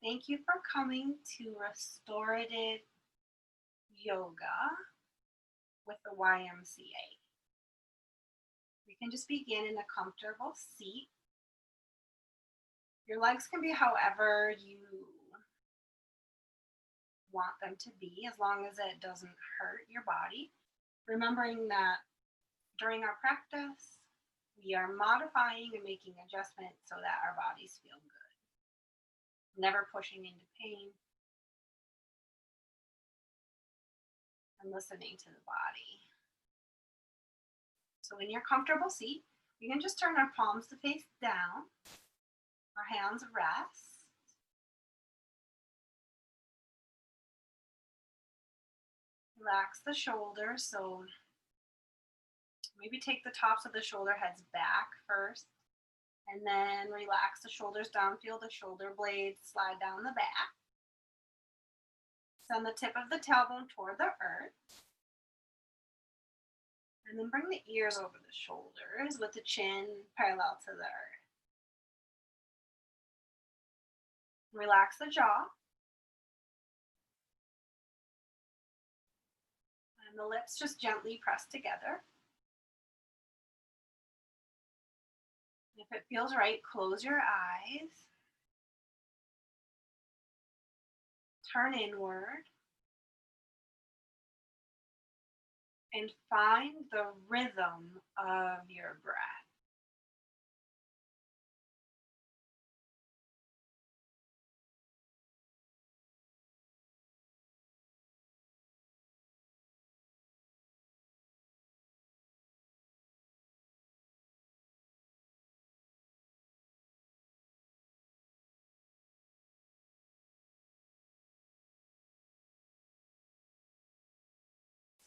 Thank you for coming to Restorative Yoga with the YMCA. We can just begin in a comfortable seat. Your legs can be however you want them to be, as long as it doesn't hurt your body. Remembering that during our practice, we are modifying and making adjustments so that our bodies feel good. Never pushing into pain. And listening to the body. So in your comfortable seat, you can just turn our palms to face down. Our hands rest. Relax the shoulders. So maybe take the tops of the shoulder heads back first. And then relax the shoulders down. Feel the shoulder blades slide down the back. Send the tip of the tailbone toward the earth. And then bring the ears over the shoulders with the chin parallel to the earth. Relax the jaw. And the lips just gently press together. If it feels right, close your eyes. Turn inward. And find the rhythm of your breath.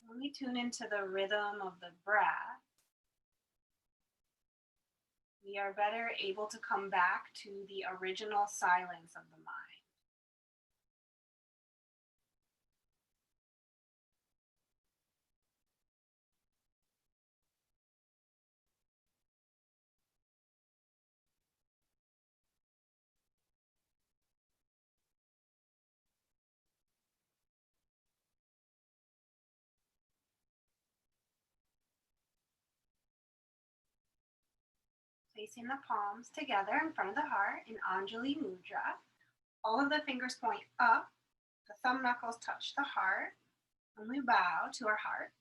When we tune into the rhythm of the breath, we are better able to come back to the original silence of the mind. Placing the palms together in front of the heart in Anjali Mudra. All of the fingers point up, the thumb knuckles touch the heart, and we bow to our heart.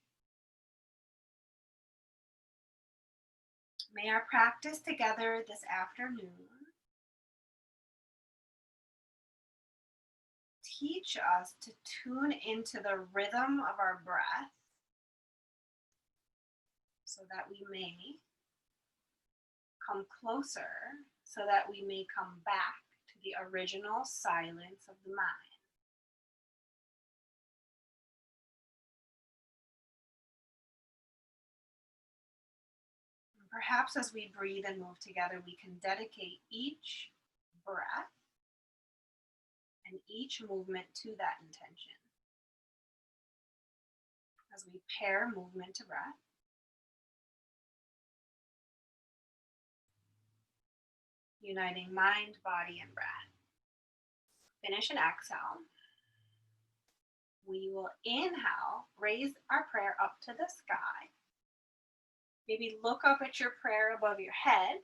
May our practice together this afternoon teach us to tune into the rhythm of our breath so that we may come closer, so that we may come back to the original silence of the mind. And perhaps as we breathe and move together, we can dedicate each breath and each movement to that intention. As we pair movement to breath, uniting mind, body, and breath. Finish and exhale. We will inhale, raise our prayer up to the sky. Maybe look up at your prayer above your head.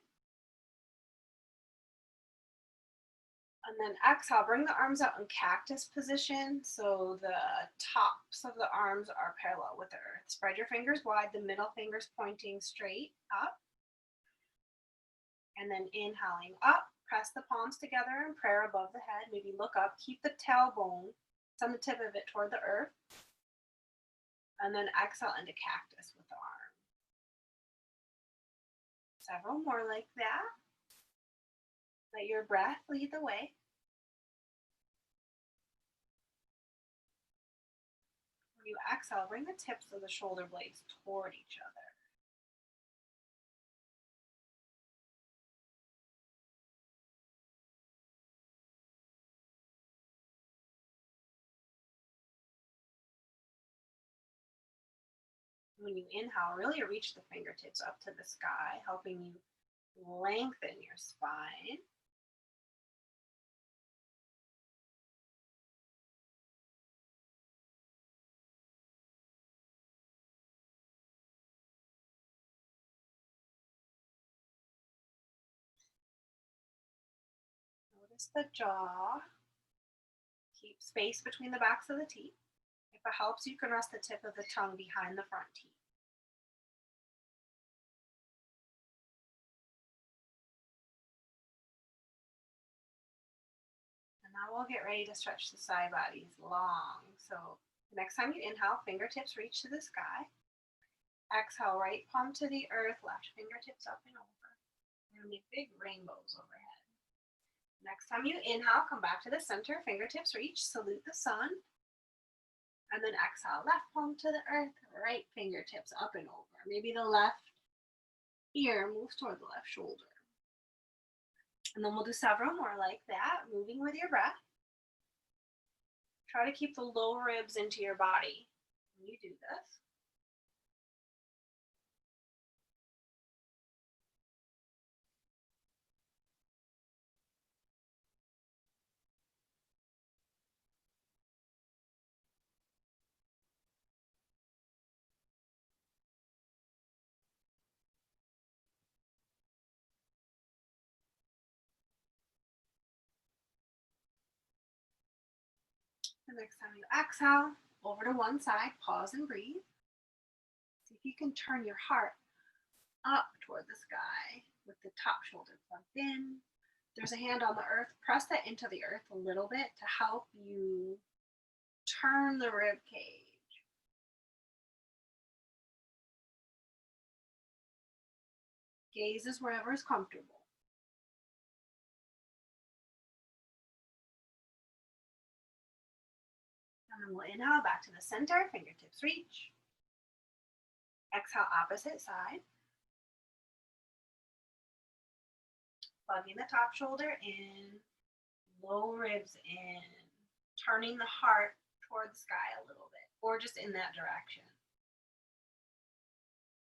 And then exhale, bring the arms out in cactus position. So the tops of the arms are parallel with the earth. Spread your fingers wide, the middle fingers pointing straight up. And then inhaling up, press the palms together in prayer above the head. Maybe look up, keep the tailbone, send the tip of it toward the earth. And then exhale into cactus with the arm. Several more like that. Let your breath lead the way. When you exhale, bring the tips of the shoulder blades toward each other. When you inhale, really reach the fingertips up to the sky, helping you lengthen your spine. Notice the jaw. Keep space between the backs of the teeth. If it helps, you can rest the tip of the tongue behind the front teeth. And now we'll get ready to stretch the side bodies long. So the next time you inhale, fingertips reach to the sky. Exhale, right palm to the earth, left fingertips up and over. We're going to make big rainbows overhead. Next time you inhale, come back to the center, fingertips reach, salute the sun. And then exhale, left palm to the earth, right fingertips up and over. Maybe the left ear moves toward the left shoulder. And then we'll do several more like that, moving with your breath. Try to keep the low ribs into your body when you do this. The next time you exhale, over to one side, pause and breathe. See if you can turn your heart up toward the sky with the top shoulder plugged in. There's a hand on the earth. Press that into the earth a little bit to help you turn the rib cage. Gaze is wherever is comfortable. And then we'll inhale back to the center, fingertips reach. Exhale, opposite side. Plugging the top shoulder in, low ribs in, turning the heart toward the sky a little bit, or just in that direction.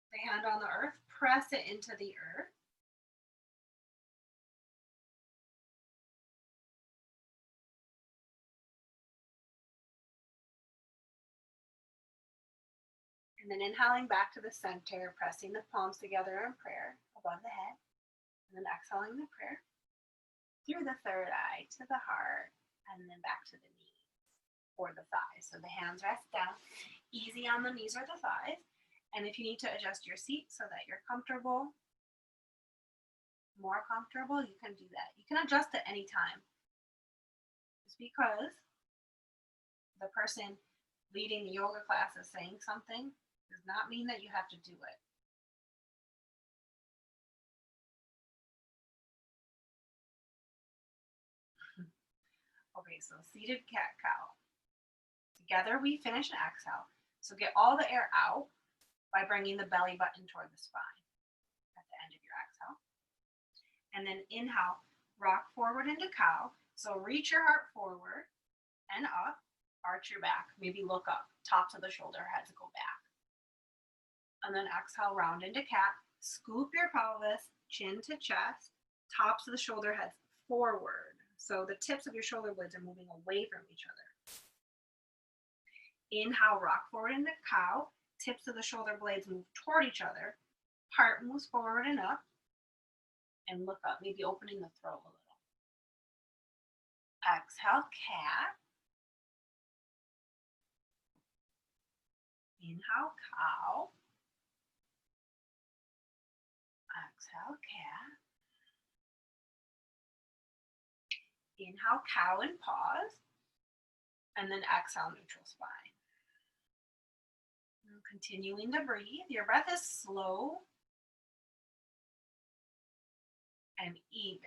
The hand on the earth, press it into the earth. And then inhaling back to the center, pressing the palms together in prayer above the head. And then exhaling the prayer through the third eye to the heart, and then back to the knees or the thighs. So the hands rest down, easy on the knees or the thighs. And if you need to adjust your seat so that you're comfortable, more comfortable, you can do that. You can adjust at any time. Just because the person leading the yoga class is saying something does not mean that you have to do it. Okay, so seated cat-cow. Together we finish an exhale. So get all the air out by bringing the belly button toward the spine at the end of your exhale. And then inhale, rock forward into cow. So reach your heart forward and up, arch your back, maybe look up, tops of the shoulder heads go back. And then exhale, round into cat, scoop your pelvis, chin to chest, tops of the shoulder heads forward. So the tips of your shoulder blades are moving away from each other. Inhale, rock forward into cow, tips of the shoulder blades move toward each other, heart moves forward and up, and look up, maybe opening the throat a little. Exhale, cat. Inhale, cow. Exhale, cat. Inhale, cow and pause. And then exhale, neutral spine. And continuing to breathe. Your breath is slow and even.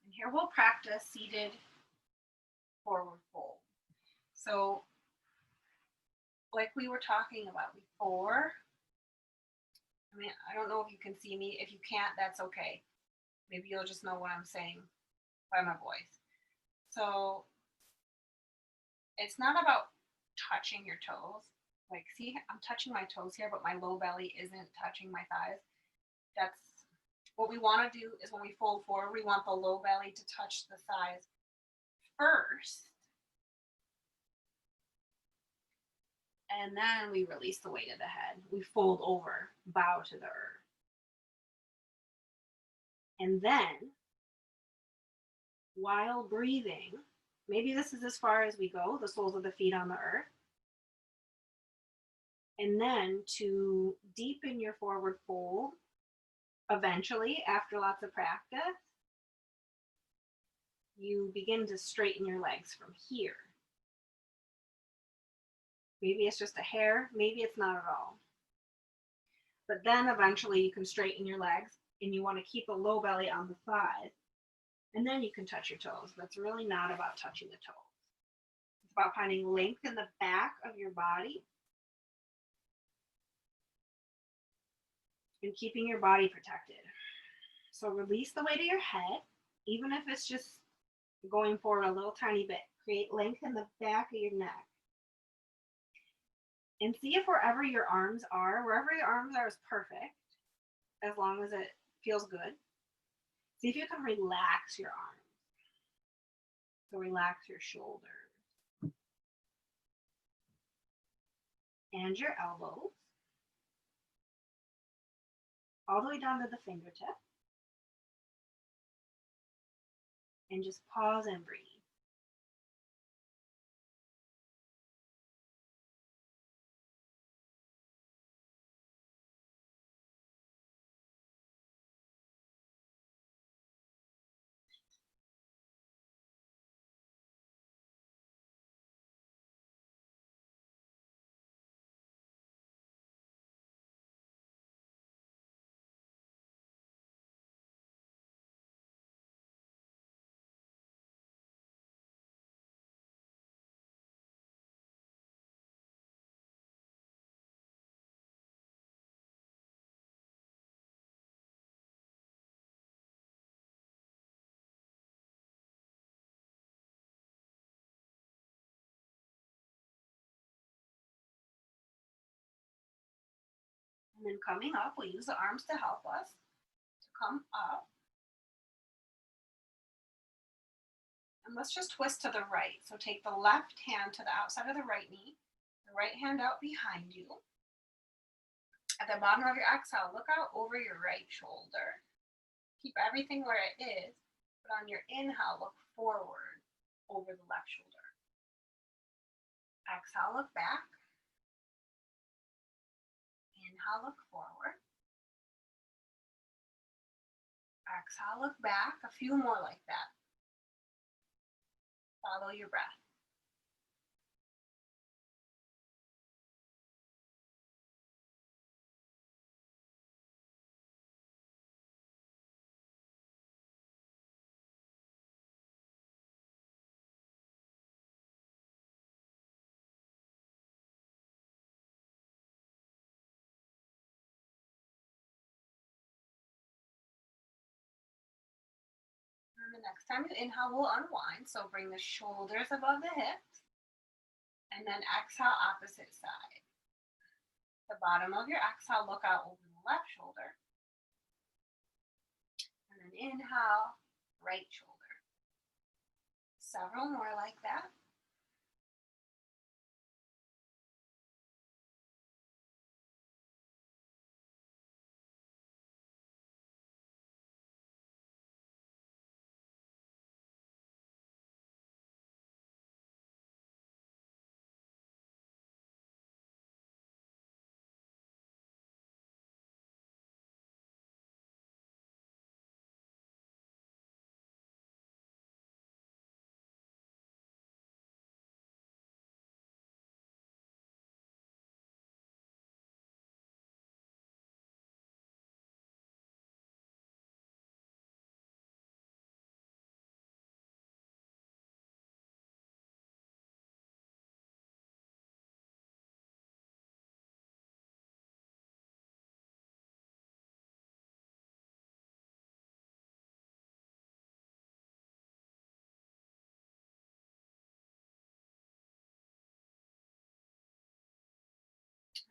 And here we'll practice seated forward fold. So, like we were talking about before, I don't know if you can see me. If you can't, that's okay. Maybe you'll just know what I'm saying by my voice. So it's not about touching your toes. Like, see, I'm touching my toes here, but my low belly isn't touching my thighs. That's what we want to do. Is when we fold forward, we want the low belly to touch the thighs first. And then we release the weight of the head. We fold over, bow to the earth. And then, while breathing, maybe this is as far as we go, the soles of the feet on the earth. And then to deepen your forward fold, eventually, after lots of practice, you begin to straighten your legs from here. Maybe it's just a hair, maybe it's not at all. But then eventually you can straighten your legs, and you want to keep a low belly on the thighs. And then you can touch your toes. But it's really not about touching the toes. It's about finding length in the back of your body and keeping your body protected. So release the weight of your head, even if it's just going forward a little tiny bit. Create length in the back of your neck. And see if wherever your arms are is perfect, as long as it feels good. See if you can relax your arms. So relax your shoulders and your elbows, all the way down to the fingertips. And just pause and breathe. And then coming up, we'll use the arms to help us to come up. And let's just twist to the right. So take the left hand to the outside of the right knee, the right hand out behind you. At the bottom of your exhale, look out over your right shoulder. Keep everything where it is, but on your inhale, look forward over the left shoulder. Exhale, look back. Inhale, look forward. Exhale, look back. A few more like that. Follow your breath. And the next time you inhale, we'll unwind. So bring the shoulders above the hips. And then exhale, opposite side. The bottom of your exhale, look out over the left shoulder. And then inhale, right shoulder. Several more like that.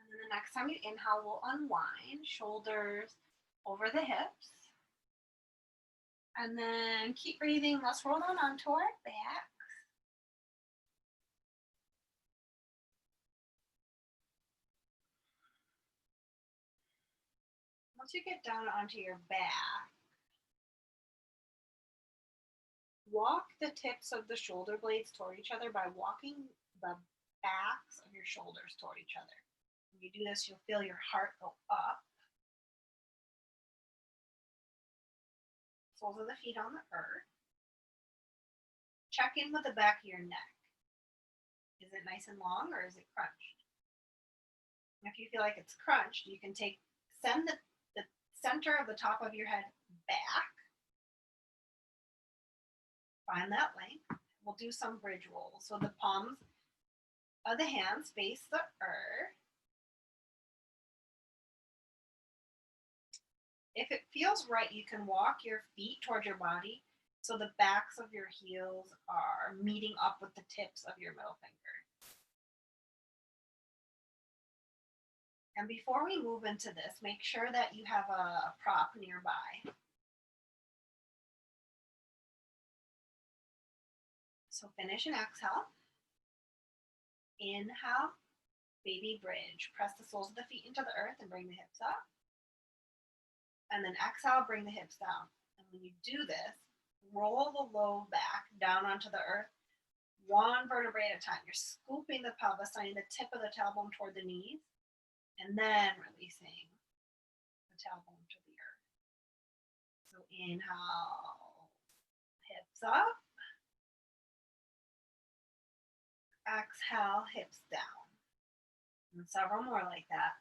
And then the next time you inhale, we'll unwind, shoulders over the hips. And then keep breathing. Let's roll on onto our back. Once you get down onto your back, walk the tips of the shoulder blades toward each other by walking the backs of your shoulders toward each other. When you do this, you'll feel your heart go up. Soles of the feet on the earth. Check in with the back of your neck. Is it nice and long or is it crunched? If you feel like it's crunched, you can send the center of the top of your head back. Find that length. We'll do some bridge rolls. So the palms of the hands face the earth. If it feels right, you can walk your feet towards your body so the backs of your heels are meeting up with the tips of your middle finger. And before we move into this, make sure that you have a prop nearby. So finish and exhale. Inhale, baby bridge. Press the soles of the feet into the earth and bring the hips up. And then exhale, bring the hips down. And when you do this, roll the low back down onto the earth, one vertebrae at a time. You're scooping the pelvis, sending the tip of the tailbone toward the knees, and then releasing the tailbone to the earth. So inhale, hips up. Exhale, hips down. And several more like that.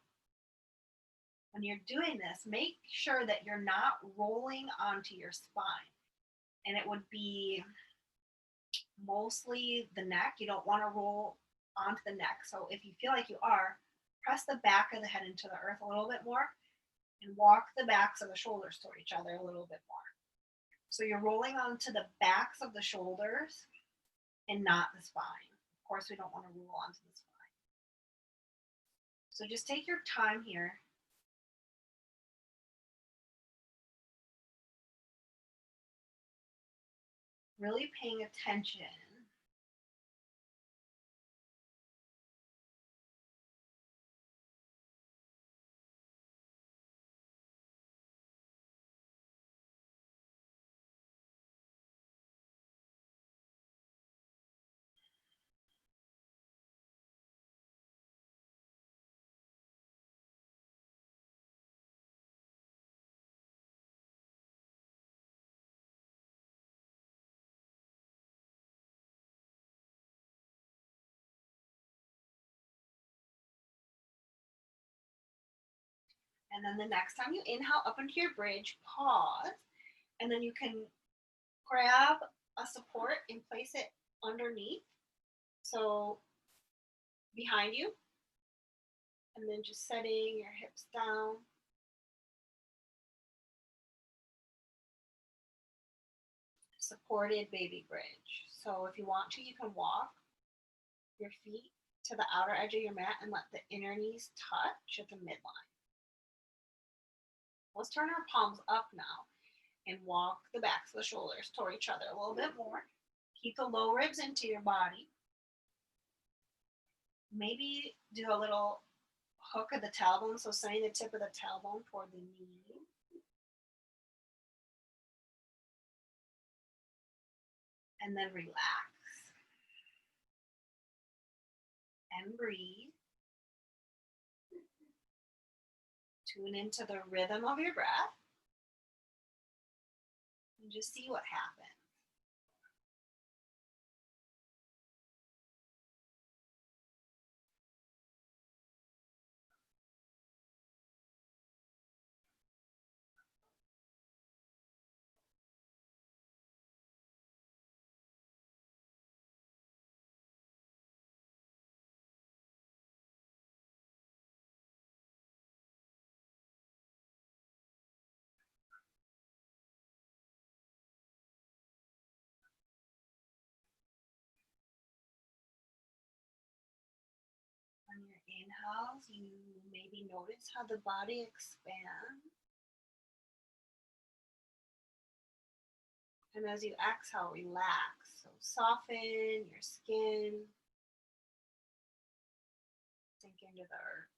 When you're doing this, make sure that you're not rolling onto your spine. And it would be mostly the neck. You don't want to roll onto the neck. So if you feel like you are, press the back of the head into the earth a little bit more and walk the backs of the shoulders toward each other a little bit more. So you're rolling onto the backs of the shoulders and not the spine. Of course, we don't want to roll onto the spine. So just take your time here. Really paying attention. And then the next time you inhale up into your bridge, pause, and then you can grab a support and place it underneath. So behind you, and then just setting your hips down. Supported baby bridge. So if you want to, you can walk your feet to the outer edge of your mat and let the inner knees touch at the midline. Let's turn our palms up now and walk the backs of the shoulders toward each other a little bit more. Keep the low ribs into your body. Maybe do a little hook of the tailbone, so sending the tip of the tailbone toward the knee. And then relax. And breathe. Tune into the rhythm of your breath. And just see what happens. On your inhales, you maybe notice how the body expands. And as you exhale, relax. So soften your skin. Sink into the earth.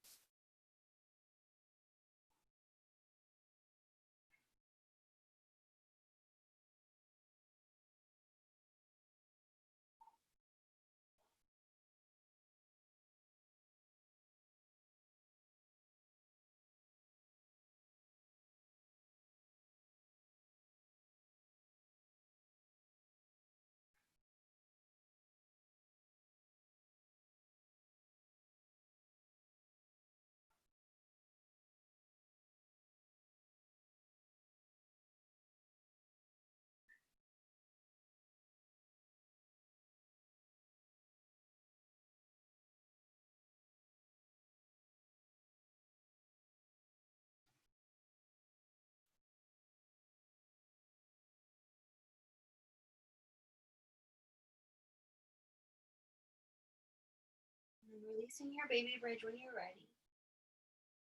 Releasing your baby bridge when you're ready.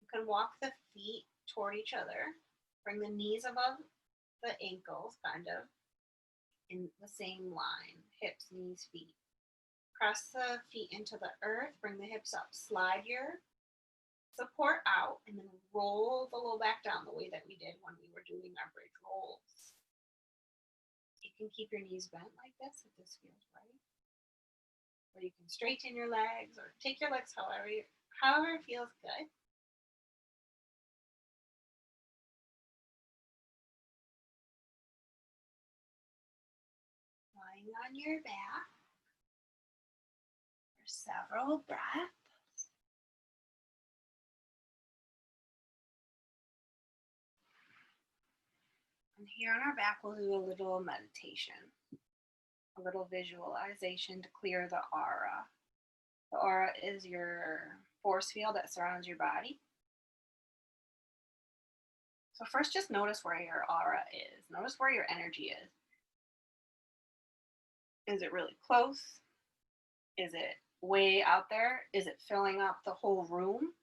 You can walk the feet toward each other. Bring the knees above the ankles, kind of, in the same line. Hips, knees, feet. Press the feet into the earth. Bring the hips up. Slide your support out and then roll the low back down the way that we did when we were doing our bridge rolls. You can keep your knees bent like this if this feels right. Or you can straighten your legs or take your legs however it feels good. Lying on your back for several breaths. And here on our back, we'll do a little meditation, a little visualization to clear the aura. The aura is your force field that surrounds your body. So first, just notice where your aura is. Notice where your energy is. Is it really close? Is it way out there? Is it filling up the whole room?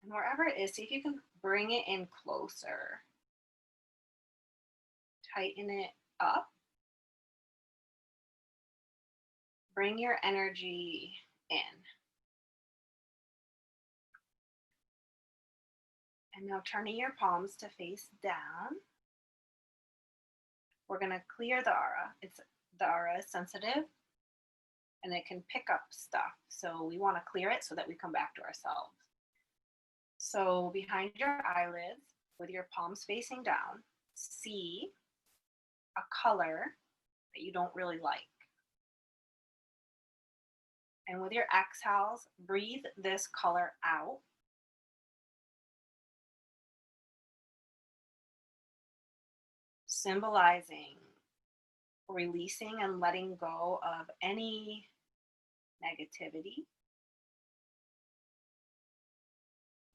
And wherever it is, see if you can bring it in closer. Tighten it up. Bring your energy in. And now turning your palms to face down. We're going to clear the aura. The aura is sensitive and it can pick up stuff. So we want to clear it so that we come back to ourselves. So behind your eyelids, with your palms facing down, see a color that you don't really like. And with your exhales, breathe this color out. Symbolizing releasing and letting go of any negativity.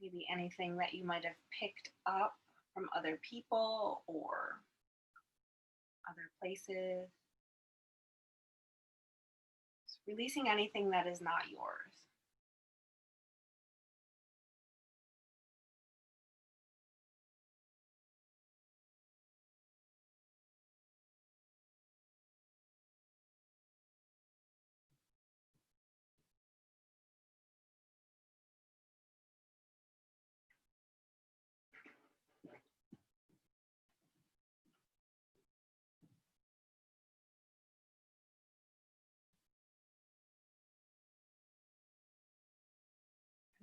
Maybe anything that you might have picked up from other people or other places. Just releasing anything that is not yours.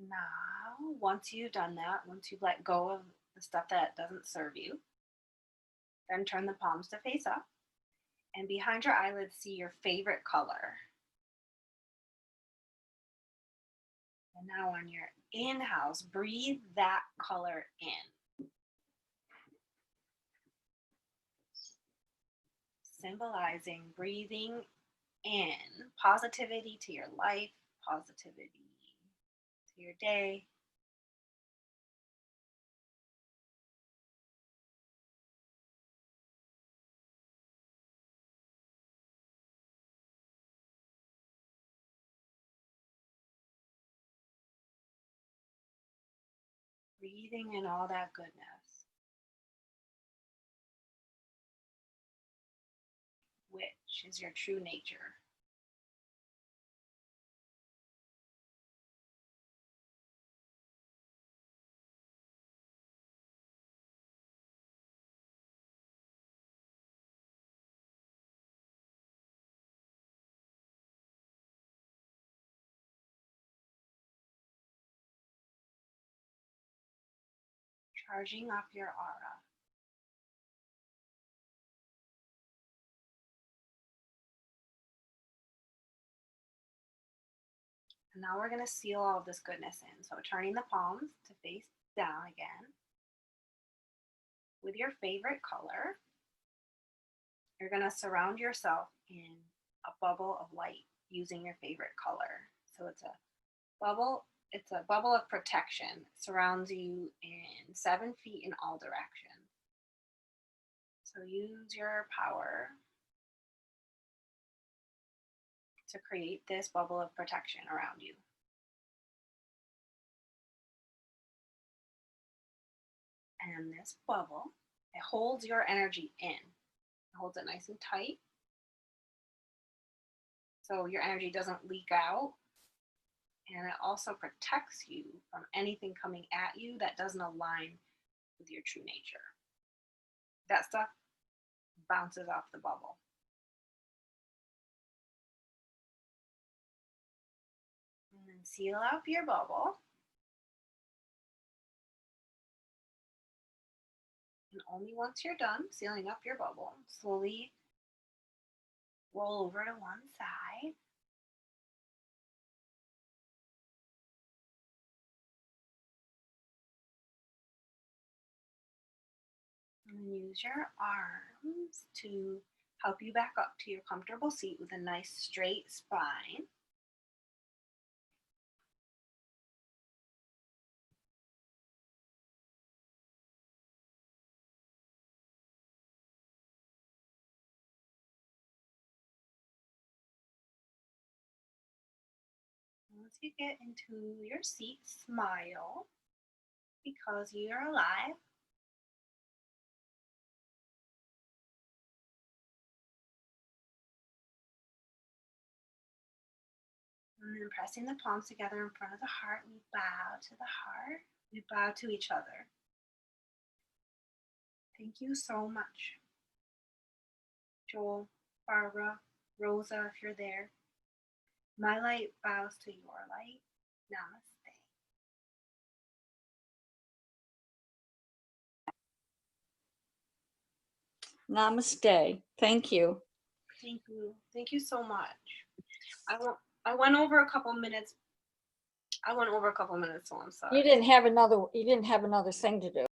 Now, once you've done that, once you've let go of the stuff that doesn't serve you, then turn the palms to face up. And behind your eyelids, see your favorite color. And now on your inhales, breathe that color in. Symbolizing breathing in positivity to your life, positivity to your day. Breathing in all that goodness. Which is your true nature. Charging up your aura. And now we're going to seal all of this goodness in. So turning the palms to face down again. With your favorite color, you're going to surround yourself in a bubble of light using your favorite color. So it's a bubble of protection. It surrounds you in 7 feet in all directions. So use your power to create this bubble of protection around you. And this bubble, it holds your energy in. It holds it nice and tight, so your energy doesn't leak out. And it also protects you from anything coming at you that doesn't align with your true nature. That stuff bounces off the bubble. And then seal up your bubble. And only once you're done sealing up your bubble, slowly roll over to one side. And use your arms to help you back up to your comfortable seat with a nice straight spine. Once you get into your seat, smile because you're alive. And then pressing the palms together in front of the heart, we bow to the heart. We bow to each other. Thank you so much. Joel, Barbara, Rosa, if you're there. My light bows to your light. Namaste. Namaste. Thank you. Thank you. Thank you so much. I went over a couple minutes. So I'm sorry. You didn't have another thing to do.